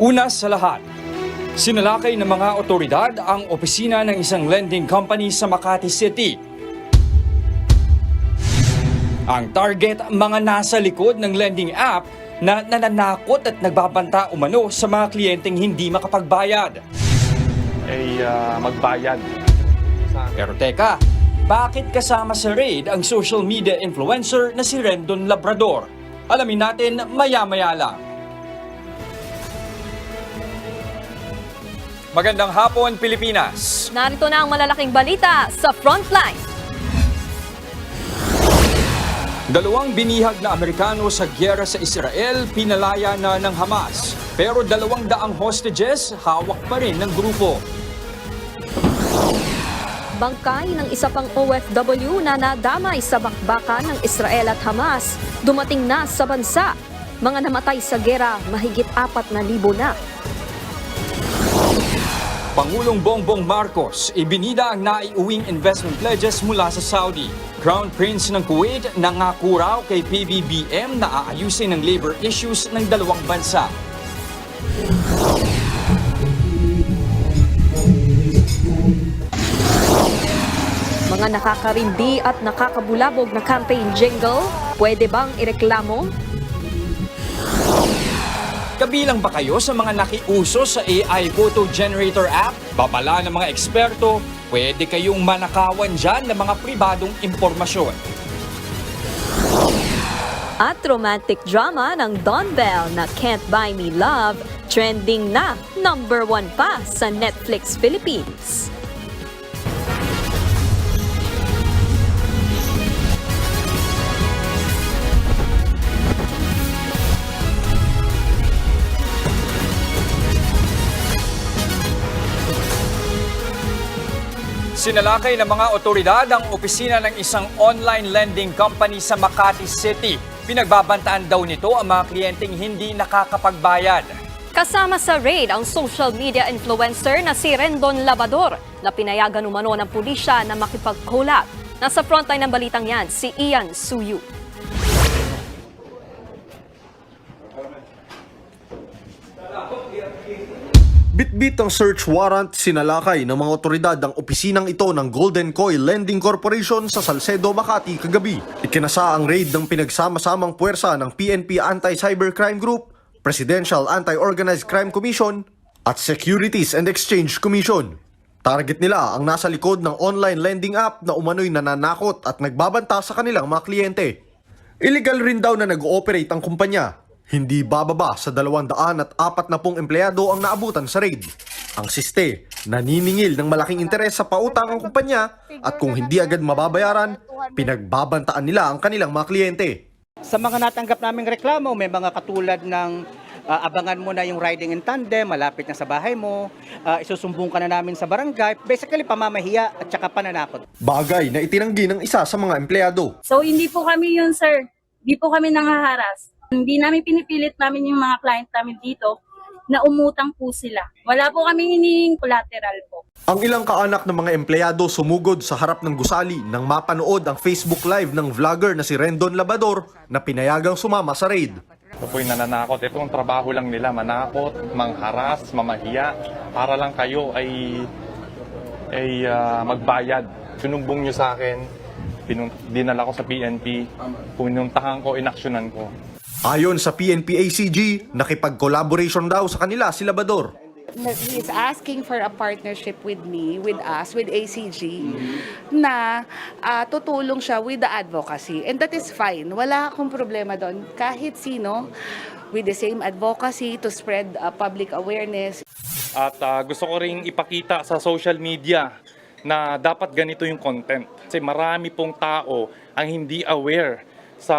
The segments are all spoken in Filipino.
Una sa lahat, sinalakay ng mga otoridad ang opisina ng isang lending company sa Makati City. Ang target, mga nasa likod ng lending app na nananakot at nagbabanta umano sa mga kliyenteng hindi makapagbayad. Magbayad. Pero teka, bakit kasama sa raid ang social media influencer na si Rendon Labrador? Alamin natin maya-maya lang. Magandang hapon, Pilipinas! Narito na ang malalaking balita sa Frontline. Dalawang binihag na Amerikano sa gyera sa Israel pinalaya na ng Hamas. Pero 200 hostages hawak pa rin ng grupo. Bangkay ng isa pang OFW na nadamay sa bakbakan ng Israel at Hamas dumating na sa bansa. Mga namatay sa gera mahigit 4,000 na. Pangulong Bongbong Marcos ibinida ang naiuwing investment pledges mula sa Saudi. Crown Prince ng Kuwait nangako raw kay PBBM na aayusin ang labor issues ng dalawang bansa. Mga nakakarindi at nakakabulabog na campaign jingle, pwede bang ireklamo? Kabilang ba kayo sa mga nakiuso sa AI photo generator app? Babala ng mga eksperto, pwede kayong manakawan dyan ng mga pribadong impormasyon. At romantic drama ng Don Bell na Can't Buy Me Love, trending na, #1 pa sa Netflix Philippines. Sinalakay ng mga otoridad ang opisina ng isang online lending company sa Makati City. Pinagbabantaan daw nito ang mga kliyenteng hindi nakakapagbayad. Kasama sa raid ang social media influencer na si Rendon Labrador na pinayagan umano ng pulisya na makipag-collab. Nasa frontline ng balitang yan, si Ian Suyu. Bitbit ang search warrant, sinalakay ng mga otoridad ang opisinang ito ng Golden Koi Lending Corporation sa Salcedo, Makati kagabi. Ikinasa ang raid ng pinagsama-samang puwersa ng PNP Anti-Cybercrime Group, Presidential Anti-Organized Crime Commission at Securities and Exchange Commission. Target nila ang nasa likod ng online lending app na umano'y nananakot at nagbabanta sa kanilang mga kliyente. Illegal rin daw na nag-ooperate ang kumpanya. Hindi bababa sa 240 empleyado ang naabutan sa raid. Ang siste, naniningil ng malaking interes sa pautang ang kumpanya at kung hindi agad mababayaran, pinagbabantaan nila ang kanilang mga kliyente. Sa mga natanggap naming reklamo, may mga katulad ng abangan mo na yung riding in tandem, malapit na sa bahay mo, isusumbong ka na namin sa barangay, basically pamamahiya at saka pananakot. Bagay na itinanggi ng isa sa mga empleyado. So hindi po kami yun, sir. Hindi po kami nangaharas. Hindi namin pinipilit namin yung mga client namin dito na umutang po sila. Wala po kami hinihing collateral po. Ang ilang kaanak ng mga empleyado sumugod sa harap ng gusali nang mapanood ang Facebook Live ng vlogger na si Rendon Labrador na pinayagang sumama sa raid. Ito po'y nananakot. Ito ang trabaho lang nila. Manakot, mangharas, mamahiya. Para lang kayo ay magbayad. Sinumbong nyo sa akin. Dinala ko sa PNP. Pinuntahan ko, inaksyonan ko. Ayon sa PNP ACG, nakipag-collaboration daw sa kanila si Labrador. He is asking for a partnership with me, with us, with ACG, na tutulong siya with the advocacy. And that is fine. Wala akong problema doon. Kahit sino, with the same advocacy to spread public awareness. At gusto ko ring ipakita sa social media na dapat ganito yung content. Kasi marami pong tao ang hindi aware sa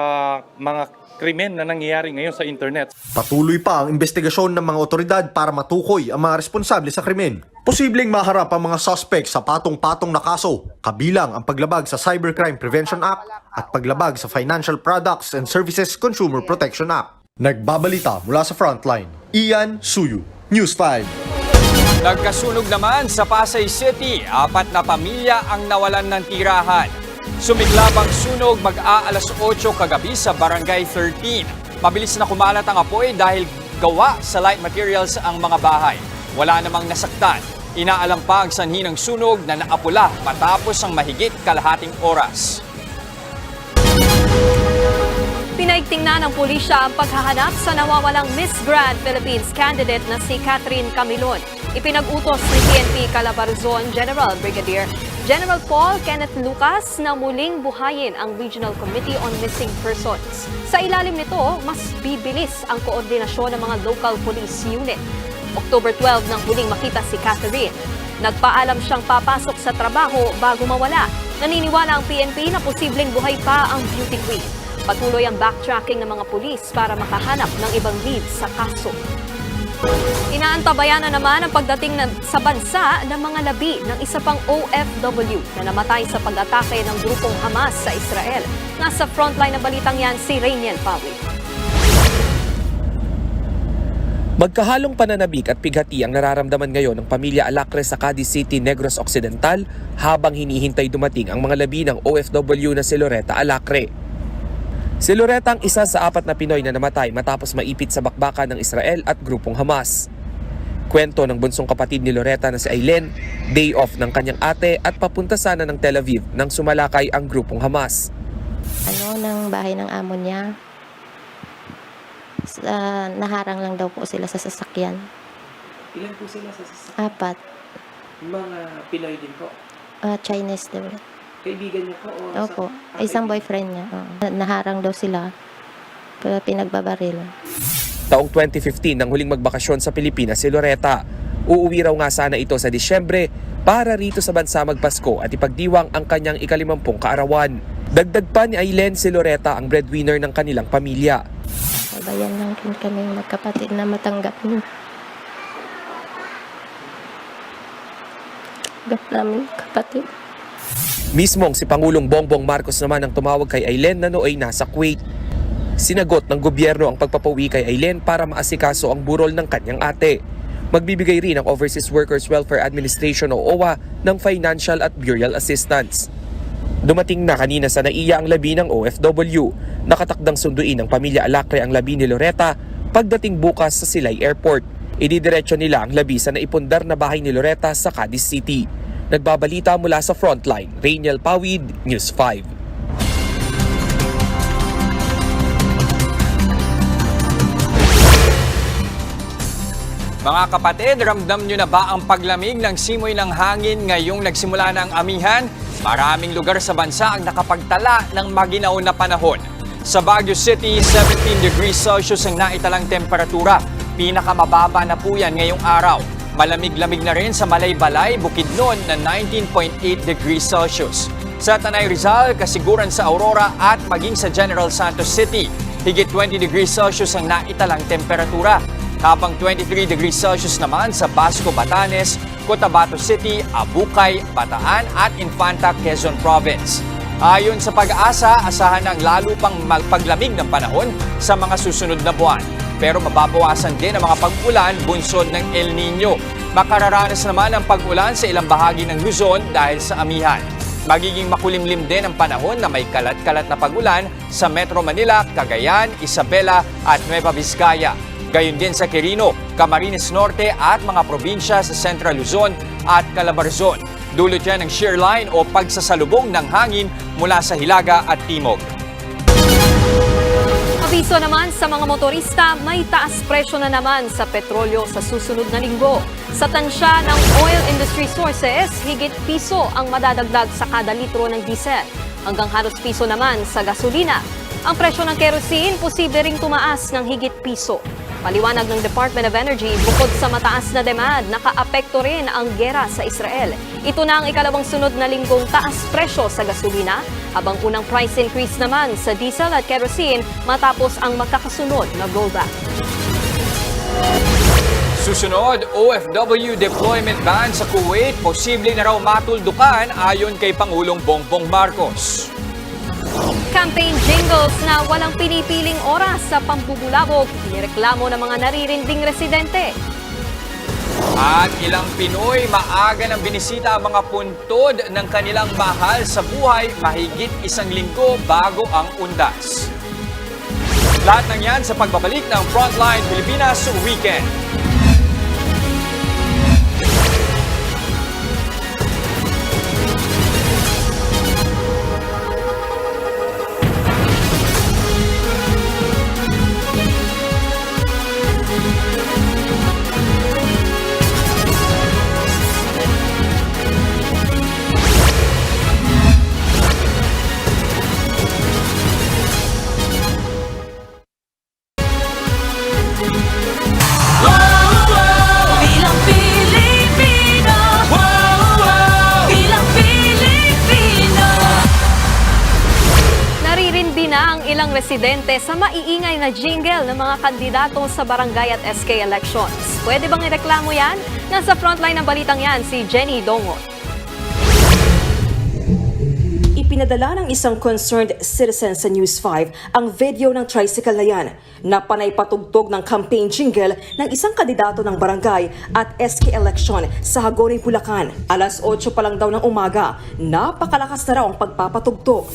mga krimen na nangyayari ngayon sa internet. Patuloy pa ang investigasyon ng mga otoridad para matukoy ang mga responsable sa krimen. Posibleng maharap ang mga suspect sa patong-patong na kaso, kabilang ang paglabag sa Cybercrime Prevention Act at paglabag sa Financial Products and Services Consumer Protection Act. Nagbabalita mula sa Frontline, Ian Suyu, News 5. Nagkasunog naman sa Pasay City, 4 na pamilya ang nawalan ng tirahan. Sumiklab ang sunog mag-aalas 8 kagabi sa Barangay 13. Mabilis na kumalat ang apoy dahil gawa sa light materials ang mga bahay. Wala namang nasaktan. Inaalam pa ang sanhi ng sunog na naapula matapos ang mahigit kalahating oras. Pinaigting na ng pulisya ang paghahanap sa nawawalang Miss Grand Philippines candidate na si Catherine Camilon. Ipinag-utos ni PNP Calabarzon General Brigadier General Paul Kenneth Lucas na muling buhayin ang Regional Committee on Missing Persons. Sa ilalim nito, mas bibilis ang koordinasyon ng mga local police unit. October 12 nang huling makita si Catherine. Nagpaalam siyang papasok sa trabaho bago mawala. Naniniwala ang PNP na posibleng buhay pa ang beauty queen. Patuloy ang backtracking ng mga pulis para makahanap ng ibang lead sa kaso. Inaantabayan na naman ang pagdating sa bansa ng mga labi ng isa pang OFW na namatay sa pag-atake ng grupong Hamas sa Israel. Nasa frontline ng balitang yan si Rainiel Pawit. Magkahalong pananabik at pighati ang nararamdaman ngayon ng pamilya Alacre sa Cadiz City, Negros Occidental habang hinihintay dumating ang mga labi ng OFW na si Loretta Alacre. Si Loretta ang isa sa 4 na Pinoy na namatay matapos maipit sa bakbakan ng Israel at grupong Hamas. Kwento ng bunsong kapatid ni Loretta na si Aileen, day off ng kanyang ate at papunta sana ng Tel Aviv nang sumalakay ang grupong Hamas. Ng bahay ng amo niya. Naharang lang daw po sila sa sasakyan. Ilan po sila sa sasakyan? 4. Mga Pinoy din po? Chinese daw. Kaibigan niyo po? Opo, isang boyfriend niya. Naharang daw sila. Pero pinagbabaril. Taong 2015 nang huling magbakasyon sa Pilipinas si Loretta. Uuwi raw nga sana ito sa Disyembre para rito sa bansa magpasko at ipagdiwang ang kanyang ika-50 kaarawan. Dagdag pa ni Aileen si Loretta ang breadwinner ng kanilang pamilya. Bayan lang din kami magkapatid na matanggap niyo. Tanggap namin kapatid. Mismong si Pangulong Bongbong Marcos naman ang tumawag kay Aileen na nooy nasa Kuwait. Sinagot ng gobyerno ang pagpapauwi kay Aileen para maasikaso ang burol ng kanyang ate. Magbibigay rin ang Overseas Workers Welfare Administration o OWA ng financial at burial assistance. Dumating na kanina sa NAIA ang labi ng OFW. Nakatakdang sunduin ng pamilya Alacre ang labi ni Loretta pagdating bukas sa Silay Airport. Ididiretso nila ang labi sa naipundar na bahay ni Loretta sa Cadiz City. Nagbabalita mula sa Frontline, Rainiel Pawid, News 5. Mga kapatid, ramdam nyo na ba ang paglamig ng simoy ng hangin ngayong nagsimula na ang amihan? Maraming lugar sa bansa ang nakapagtala ng maginaw na panahon. Sa Baguio City, 17 degrees Celsius ang naitalang temperatura. Pinakamababa na po yan ngayong araw. Malamig-lamig na rin sa Malaybalay, Bukidnon na 19.8 degrees Celsius. Sa Tanay Rizal, Kasiguran sa Aurora at maging sa General Santos City, higit 20 degrees Celsius ang naitalang temperatura. Habang 23 degrees Celsius naman sa Basco, Batanes, Cotabato City, Abukay, Bataan at Infanta, Quezon Province. Ayon sa Pag-asa, asahan ang lalo pang magpaglamig ng panahon sa mga susunod na buwan. Pero mababawasan din ang mga pag-ulan bunsod ng El Nino. Makararanas naman ang pag-ulan sa ilang bahagi ng Luzon dahil sa amihan. Magiging makulimlim din ang panahon na may kalat-kalat na pag-ulan sa Metro Manila, Cagayan, Isabela at Nueva Vizcaya. Gayon din sa Quirino, Camarines Norte at mga probinsya sa Central Luzon at Calabarzon. Dulot yan ng shear line o pagsasalubong ng hangin mula sa Hilaga at Timog. Abiso naman sa mga motorista, may taas presyo na naman sa petrolyo sa susunod na linggo. Sa tansya ng oil industry sources, higit piso ang madadagdag sa kada litro ng diesel. Hanggang halos piso naman sa gasolina. Ang presyo ng kerosene, posible ring tumaas ng higit piso. Paliwanag ng Department of Energy, bukod sa mataas na demand, nakaapekto rin ang gera sa Israel. Ito na ang ikalawang sunod na linggong taas presyo sa gasolina, habang unang price increase naman sa diesel at kerosene matapos ang magkakasunod na rollback. Susunod, OFW deployment ban sa Kuwait, posible na raw matuldukan ayon kay Pangulong Bongbong Marcos. Campaign jingles na walang pinipiling oras sa pambubulabog, inireklamo ng mga naririnding residente. At ilang Pinoy maaga nang binisita ang mga puntod ng kanilang mahal sa buhay mahigit 1 linggo bago ang undas. Lahat ng yan sa pagbabalik ng Frontline Pilipinas Weekend. Bilang Pilipino, bilang Pilipino. Naririndi na ang ilang residente sa maiingay na jingle ng mga kandidato sa barangay at SK elections. Pwede bang ireklamo yan? Nasa frontline ng balitang yan si Jenny Dongot. Ipinadala ng isang concerned citizen sa News 5 ang video ng tricycle na yan na panay patugtog ng campaign jingle ng isang kandidato ng barangay at SK election sa Hagonoy, Bulacan. Alas 8 pa lang daw ng umaga, napakalakas na raw ang pagpapatugtog.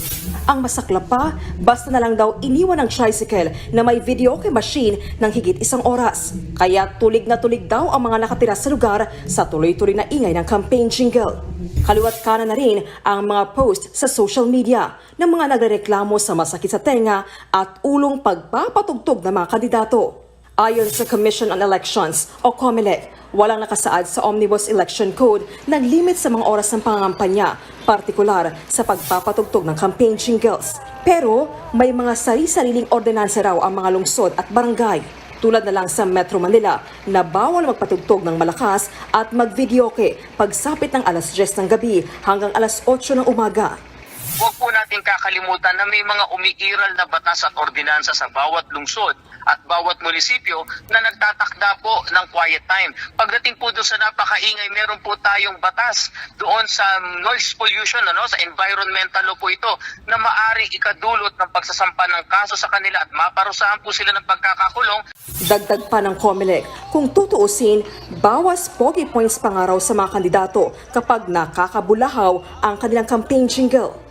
Ang masaklap pa, basta na lang daw iniwan ng tricycle na may videoke machine ng higit 1 oras. Kaya tulig na tulig daw ang mga nakatira sa lugar sa tuloy-tuloy na ingay ng campaign jingle. Kaliwat kanan na rin ang mga post sa social media ng mga nagrereklamo sa masakit sa tenga at ulong pagpapatugtog ng mga kandidato. Ayon sa Commission on Elections o COMELEC, walang nakasaad sa Omnibus Election Code ng limit sa mga oras ng pangangampanya, partikular sa pagpapatugtog ng campaign jingles. Pero may mga sari-sariling ordinansa raw ang mga lungsod at barangay. Tulad na lang sa Metro Manila na bawal magpatugtog ng malakas at magvideoke pagsapit ng alas 10 ng gabi hanggang alas 8 ng umaga. Huwag po natin kakalimutan na may mga umiiral na batas at ordinansa sa bawat lungsod at bawat munisipyo na nagtatakda po ng quiet time. Pagdating po doon sa napakaingay, meron po tayong batas doon sa noise pollution, sa environmental law po ito, na maaring ikadulot ng pagsasampa ng kaso sa kanila at maparusahan po sila ng pagkakakulong. Dagdag pa ng COMELEC, kung tutuusin, bawas pogi points pa nga raw sa mga kandidato kapag nakakabulahaw ang kanilang campaign jingle.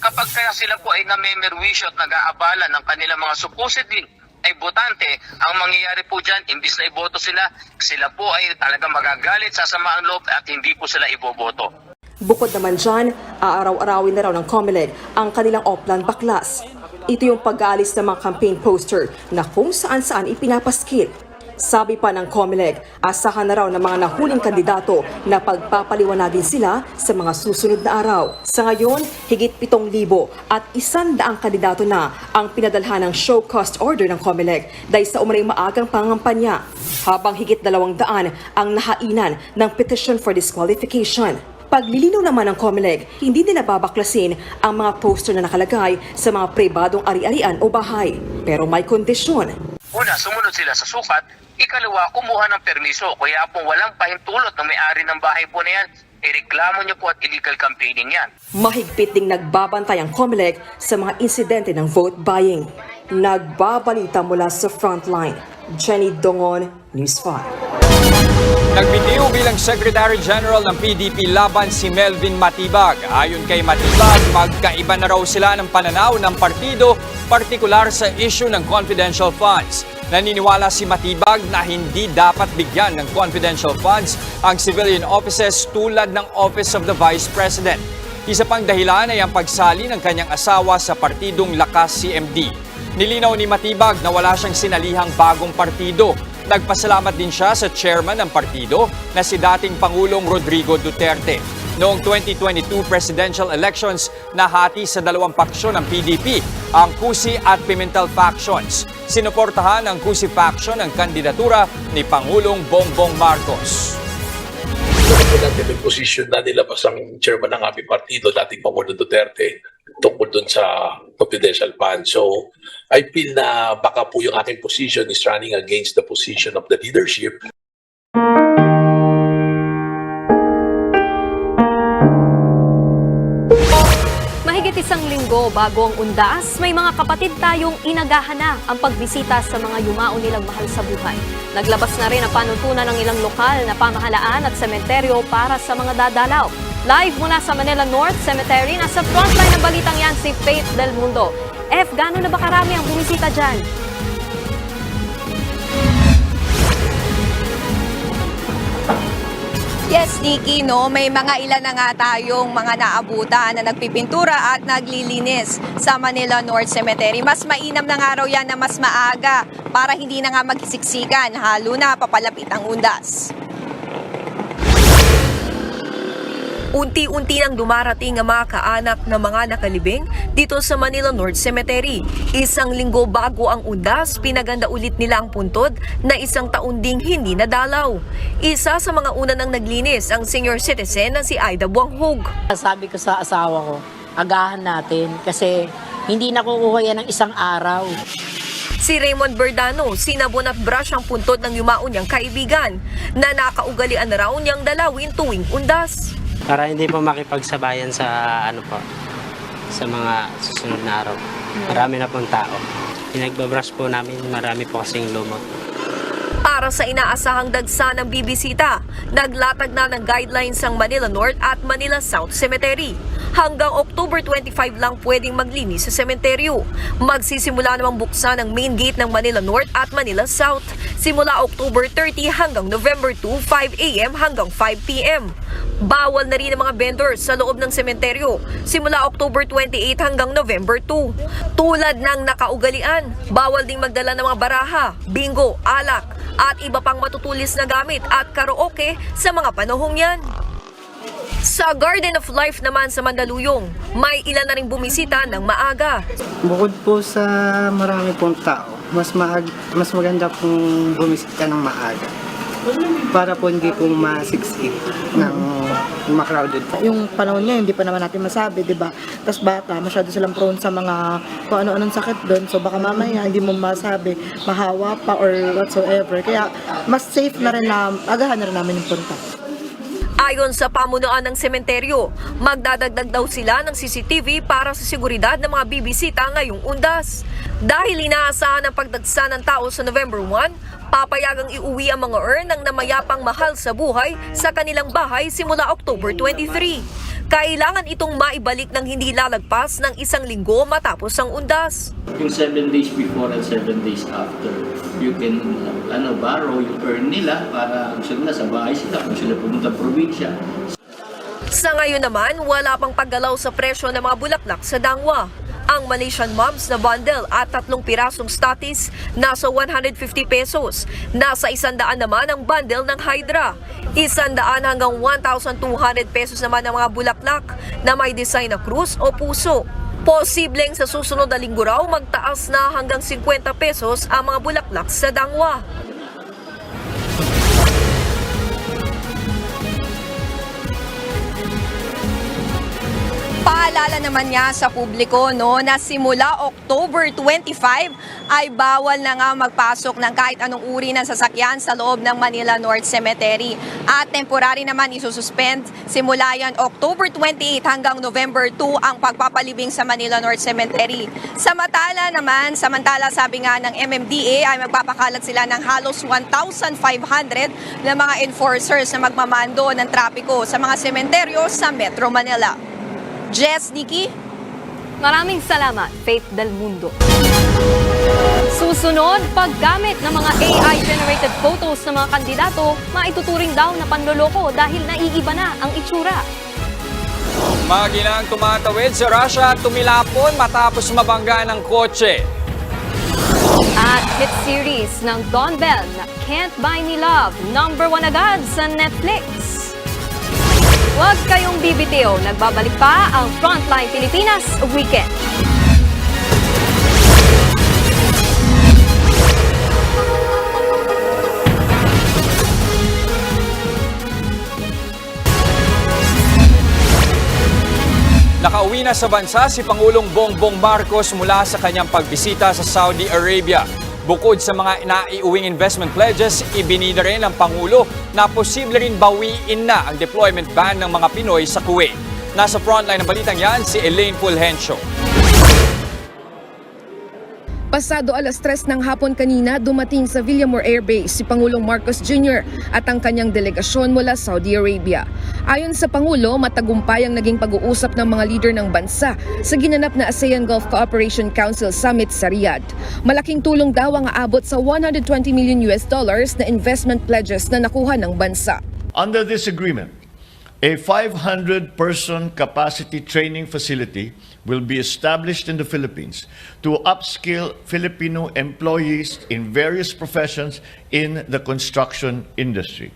Kapag kaya sila po ay namemerwisyo at nag-aabala ng kanilang mga supposedly ay botante, ang mangyayari po dyan, imbis na iboto sila, sila po ay talaga magagalit, sasama ang loob at hindi po sila iboboto. Bukod naman dyan, aaraw-arawin na raw ng COMELEC ang kanilang Oplan Baklas. Ito yung pag-aalis ng mga campaign poster na kung saan-saan ipinapaskil. Sabi pa ng COMELEC, asahan na raw ng mga nahuling kandidato na pagpapaliwanagin sila sa mga susunod na araw. Sa ngayon, higit 7,000 at 100 kandidato na ang pinadalhan ng show cause order ng COMELEC dahil sa umaring maagang pangampanya, habang higit 200 ang nahainan ng petition for disqualification. Paglilinaw naman ng COMELEC, hindi nila babaklasin ang mga poster na nakalagay sa mga pribadong ari-arian o bahay. Pero may kondisyon. Una, sumunod sila sa sukat. Ikalawa, kumuha ng permiso. Kaya po walang pahintulot ng may-ari ng bahay po na yan, ireklamo niyo po at illegal campaigning yan. Mahigpit ding nagbabantay ang COMELEC sa mga insidente ng vote buying. Nagbabalita mula sa Frontline. Jenny Dongon, News 5. Nagbitiw bilang Secretary General ng PDP laban si Melvin Matibag. Ayon kay Matibag, magkaiba na raw sila ng pananaw ng partido, partikular sa issue ng confidential funds. Naniniwala si Matibag na hindi dapat bigyan ng confidential funds ang civilian offices tulad ng Office of the Vice President. Isa pang dahilan ay ang pagsali ng kanyang asawa sa partidong Lakas CMD. Nilinaw ni Matibag na wala siyang sinalihang bagong partido. Nagpasalamat din siya sa chairman ng partido na si dating Pangulong Rodrigo Duterte. Noong 2022 presidential elections, nahati sa dalawang paksyon ng PDP, ang Cusi at Pimentel factions. Sinuportahan ng Cusi faction ang kandidatura ni Pangulong Bongbong Marcos. Natin yung position na nilabas ang chairman ng aming partido, dating Pangulong Duterte, tungkol dun sa confidential fund. So, I feel na baka po yung aking position is running against the position of the leadership. Mahigit 1 linggo bago ang undas, may mga kapatid tayong inagahan na ang pagbisita sa mga yumao nilang mahal sa buhay. Naglabas na rin ang panuntunan ng ilang lokal na pamahalaan at sementeryo para sa mga dadalaw. Live mula sa Manila North Cemetery, nasa frontline ng balitang yan si Faith Del Mundo. F, gano'n na ba karami ang bumisita dyan? Nikki, no, may mga ilan na nga tayong mga naabutan na nagpipintura at naglilinis sa Manila North Cemetery. Mas mainam na nga raw yan na mas maaga para hindi na nga magsisiksikan, halo na papalapit ang undas. Unti-unti nang dumarating ang mga kaanak ng mga nakalibing dito sa Manila North Cemetery. Isang linggo bago ang undas, pinaganda ulit nila ang puntod na isang taon ding hindi nadalaw. Isa sa mga una nang naglinis ang senior citizen na si Aida Buanghog. Sabi ko sa asawa ko, agahan natin kasi hindi nakukuha yan ng isang araw. Si Raymond Berdano, sinabon at brush ang puntod ng yumaon niyang kaibigan na nakaugalian na raw niyang dalawin tuwing undas. Para hindi po makipagsabayan sa sa mga susunod na araw. Marami na pong tao. Pinagbabrush po namin, marami po kasing lumot. Para sa inaasahang dagsa ng bibisita, naglatag na ng guidelines ang Manila North at Manila South Cemetery. Hanggang October 25 lang pwedeng maglinis sa sementeryo. Magsisimula namang buksan ang main gate ng Manila North at Manila South simula October 30 hanggang November 2, 5 a.m. hanggang 5 p.m. Bawal na rin ang mga vendors sa loob ng sementeryo simula October 28 hanggang November 2. Tulad ng nakaugalian, bawal ding magdala ng mga baraha, bingo, alak, at iba pang matutulis na gamit at karaoke sa mga panahong yan. Sa Garden of Life naman sa Mandaluyong, may ilan na ring bumisita ng maaga. Bukod po sa marami pong tao, mas maganda pong bumisita ng maaga para po hindi po masiksik ng crowded. Yung panahon ngayon, hindi pa naman natin masabi, di ba? Tapos bata, masyado silang prone sa mga kung ano-anong sakit doon. So baka mamaya hindi mo masabi, mahawa pa or whatsoever. Kaya mas safe na rin na agahan na rin namin yung punta. Ayon sa pamunuan ng sementeryo, magdadagdag daw sila ng CCTV para sa seguridad ng mga bibisita ngayong undas. Dahil inaasahan ang pagdagsa ng tao sa November 1, papayagang iuwi ang mga urn ng namayapang mahal sa buhay sa kanilang bahay simula October 23. Kailangan itong maibalik ng hindi lalagpas ng isang linggo matapos ang undas. Yung 7 days before and 7 days after, you can borrow yung urn nila para kung sila sa bahay sila, kung sila pumunta probinsya. Sa ngayon naman, wala pang paggalaw sa presyo ng mga bulaklak sa Dangwa. Ang Malaysian Moms na bundle at 3 pirasong statis nasa 150 pesos. Nasa 100 naman ang bundle ng Hydra. 100 hanggang 1,200 pesos naman ang mga bulaklak na may design na krus o puso. Posibleng sa susunod na linggo raw magtaas na hanggang 50 pesos ang mga bulaklak sa Dangwa. Paalala naman niya sa publiko na simula October 25 ay bawal na nga magpasok ng kahit anong uri ng sasakyan sa loob ng Manila North Cemetery. At temporary naman isususpend simula yan October 28 hanggang November 2 ang pagpapalibing sa Manila North Cemetery. Samantala sabi nga ng MMDA ay magpapakalat sila ng halos 1,500 na mga enforcers na magmamando ng trapiko sa mga sementeryo sa Metro Manila. Jess, Nikki? Maraming salamat, Faith Del Mundo. Susunod, paggamit ng mga AI-generated photos ng mga kandidato, maituturing daw na panloloko dahil naiiba na ang itsura. Maginang tumatawid sa Russia at tumilapon matapos mabangga ng kotse. At hit series ng Don Bell na Can't Buy Me Love, #1 agad sa Netflix. Huwag kayong bibitiw, nagbabalik pa ang Frontline Pilipinas Weekend. Nakauwi na sa bansa si Pangulong Bongbong Marcos mula sa kanyang pagbisita sa Saudi Arabia. Bukod sa mga naiuwing investment pledges, ibinida rin ng Pangulo na posible rin bawiin na ang deployment ban ng mga Pinoy sa Kuwait. Nasa frontline ng balitang yan si Elaine Fulgencio. Pasado 3:00 ng hapon kanina, dumating sa Villamor Air Base si Pangulong Marcos Jr. at ang kanyang delegasyon mula Saudi Arabia. Ayon sa Pangulo, matagumpay ang naging pag-uusap ng mga leader ng bansa sa ginanap na ASEAN Gulf Cooperation Council Summit sa Riyadh. Malaking tulong daw ang aabot sa $120 million na investment pledges na nakuha ng bansa. Under this agreement, A 500-person capacity training facility will be established in the Philippines to upskill Filipino employees in various professions in the construction industry.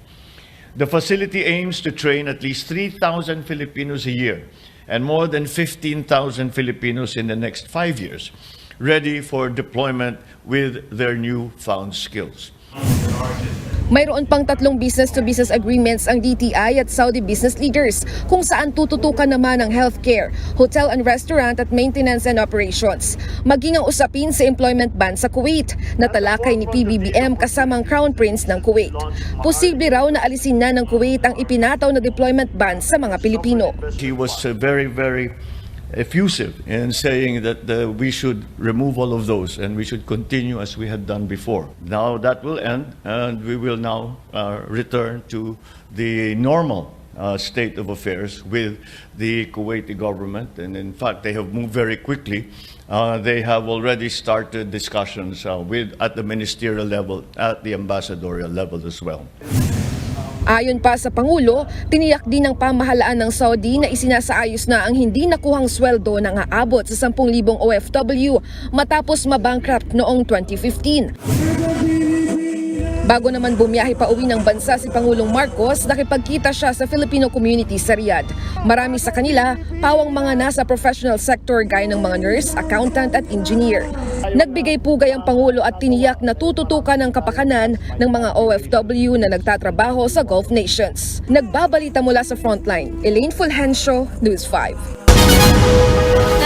The facility aims to train at least 3,000 Filipinos a year and more than 15,000 Filipinos in the next 5 years, ready for deployment with their newfound skills. Mayroon pang 3 business-to-business agreements ang DTI at Saudi business leaders kung saan tututukan naman ang healthcare, hotel and restaurant at maintenance and operations. Maging ang usapin sa employment ban sa Kuwait na talakay ni PBBM kasamang Crown Prince ng Kuwait. Posible raw na alisin na ng Kuwait ang ipinataw na deployment ban sa mga Pilipino. He was very effusive in saying that we should remove all of those and we should continue as we had done before. Now that will end and we will now return to the normal state of affairs with the Kuwaiti government, and in fact they have moved very quickly. They have already started discussions at the ministerial level, at the ambassadorial level as well. Ayon pa sa Pangulo, tiniyak din ng pamahalaan ng Saudi na isinasaayos na ang hindi nakuhang sweldo ng aabot sa 10,000 OFW matapos mabankrupt noong 2015. Bago naman bumiyahe pa uwi ng bansa si Pangulong Marcos, nakipagkita siya sa Filipino community sa Riyadh. Marami sa kanila, pawang mga nasa professional sector gaya ng mga nurse, accountant at engineer. Nagbigay pugay ang Pangulo at tiniyak na tututukan ang kapakanan ng mga OFW na nagtatrabaho sa Gulf nations. Nagbabalita mula sa Frontline, Elaine Fulgencio, News 5.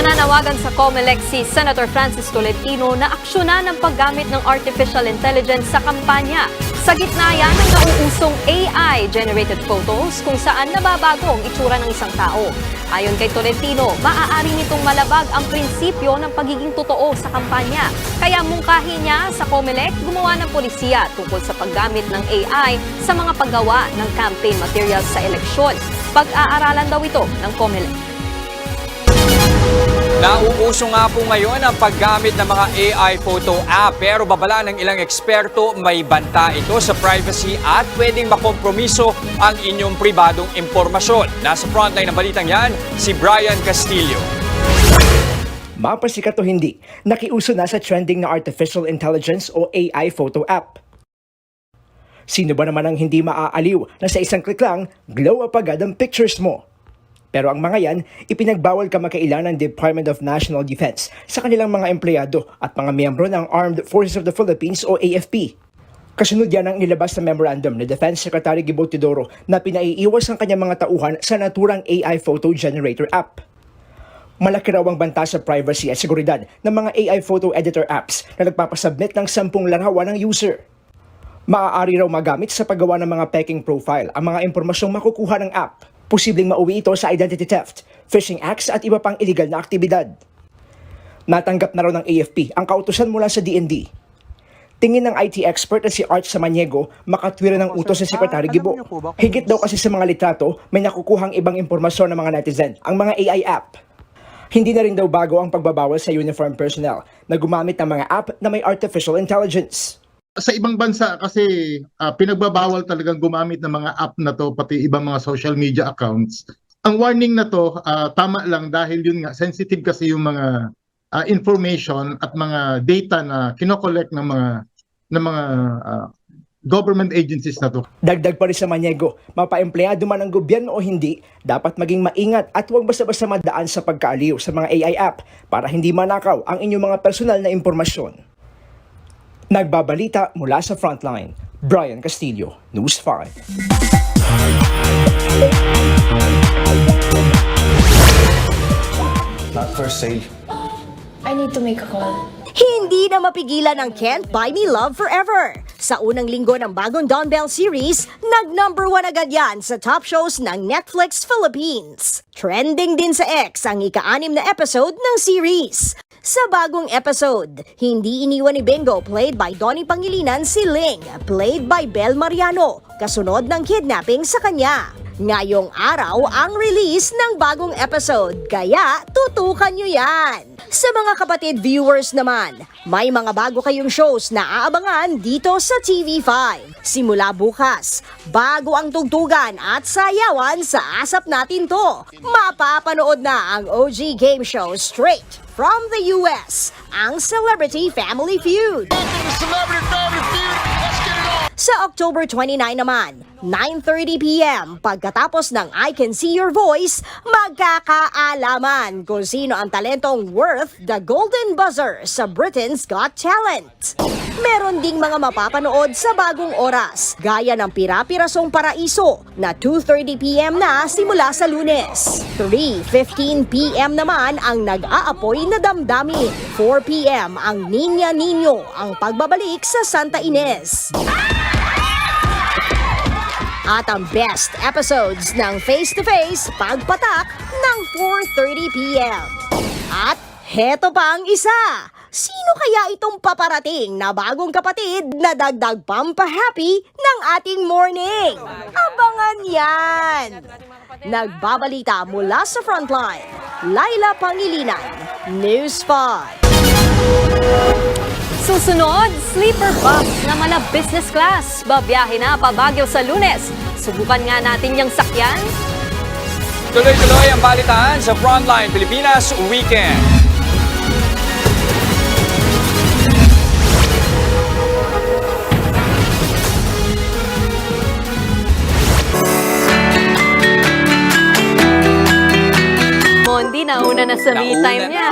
Nananawagan sa COMELEC si Senator Francis Tolentino na aksyonan ang paggamit ng artificial intelligence sa kampanya. Sa gitna yan ng nauusong AI-generated photos kung saan nababago ang itsura ng isang tao. Ayon kay Tolentino, maaari nitong malabag ang prinsipyo ng pagiging totoo sa kampanya. Kaya mungkahi niya sa COMELEC gumawa ng polisiya tungkol sa paggamit ng AI sa mga paggawa ng campaign materials sa eleksyon. Pag-aaralan daw ito ng COMELEC. Nauuso nga po ngayon ang paggamit ng mga AI photo app, pero babala ng ilang eksperto may banta ito sa privacy at pwedeng makompromiso ang inyong pribadong impormasyon. Nasa frontline ng balitang yan, si Brian Castillo. Mapasikat o hindi, nakiuso na sa trending na artificial intelligence o AI photo app. Sino ba naman ang hindi maaaliw na sa isang click lang, glow up agad ang pictures mo? Pero ang mga yan, ipinagbawal kamakailan ng Department of National Defense sa kanilang mga empleyado at mga miyembro ng Armed Forces of the Philippines o AFP. Kasunod yan ang nilabas na memorandum ni Defense Secretary Gibo Teodoro na pinaiiwas ang kanyang mga tauhan sa naturang AI photo generator app. Malaki raw ang banta sa privacy at seguridad ng mga AI photo editor apps na nagpapasubmit ng 10 larawan ng user. Maaari raw magamit sa paggawa ng mga peking profile ang mga impormasyong makukuha ng app. Posibleng mauwi ito sa identity theft, phishing acts at iba pang iligal na aktibidad. Natanggap na raw ng AFP ang kautusan mula sa DND. Tingin ng IT expert na si Art Samaniego, makatwira ng utos sa Secretary Gibo. Higit daw kasi sa mga litrato, may nakukuhang ibang impormasyon ng mga netizen, ang mga AI app. Hindi na rin daw bago ang pagbabawal sa uniform personnel na gumamit ng mga app na may artificial intelligence. Sa ibang bansa kasi pinagbabawal talagang gumamit ng mga app na to, pati ibang mga social media accounts. Ang warning na to tama lang dahil yun nga sensitive kasi yung mga information at mga data na kinokollect ng mga government agencies na to. Dagdag pa rin sa Maniego, mapaempleyado man ng gobyerno o hindi, dapat maging maingat at huwag basta-basta madaan sa pagkaaliw sa mga AI app para hindi manakaw ang inyong mga personal na impormasyon. Nagbabalita mula sa Frontline, Brian Castillo, News 5. Not for sale. I need to make a call. Hindi na mapigilan ang Can't Buy Me Love Forever. Sa unang linggo ng bagong Don Bell series, nag-number 1 agad yan sa top shows ng Netflix Philippines. Trending din sa X ang ika-6 na episode ng series. Sa bagong episode, hindi iniwan ni Bingo played by Donnie Pangilinan si Ling, played by Bel Mariano, kasunod ng kidnapping sa kanya. Ngayong araw ang release ng bagong episode, kaya tutukan nyo yan. Sa mga kapatid viewers naman, may mga bago kayong shows na aabangan dito sa TV5. Simula bukas, bago ang tugtugan at sayawan sa Asap Natin To. Mapapanood na ang OG game show straight from the US, ang Celebrity Family Feud. Sa October 29 naman, 9:30 p.m. pagkatapos ng I Can See Your Voice, magkakaalaman kung sino ang talentong worth the Golden Buzzer sa Britain's Got Talent. Meron ding mga mapapanood sa bagong oras, gaya ng Pira-Pirasong Paraiso na 2:30 p.m. na simula sa Lunes. 3:15 p.m. naman ang Nag-aapoy na Damdamin. 4 p.m. ang Niña Niño, ang pagbabalik sa Santa Ines. At ang best episodes ng Face to Face pagpatak ng 4:30 p.m. At heto pa ang isa. Sino kaya itong paparating na bagong kapatid na dagdag pampahappy ng ating morning? Abangan yan! Nagbabalita mula sa Frontline, Laila Pangilinan, News 5. Susunod, sleeper bus na mala business class. Babiyahe na pa Baguio sa Lunes. Subukan nga natin yung sakyan. Tuloy-tuloy ang balitaan sa Frontline Pilipinas Weekend. Mondi, nauna na sa me time niya.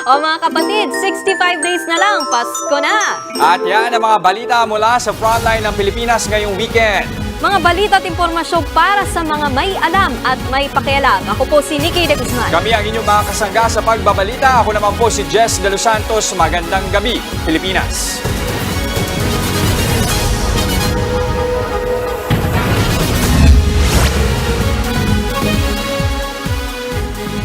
O mga kapatid, 65 days na lang, Pasko na. At yan ang mga balita mula sa Frontline ng Pilipinas ngayong weekend. Mga balita at impormasyon para sa mga may alam at may pakialam. Ako po si Nikki De Guzman. Kami ang inyong mga kasangga sa pagbabalita. Ako naman po si Jess De Los Santos. Magandang gabi, Pilipinas.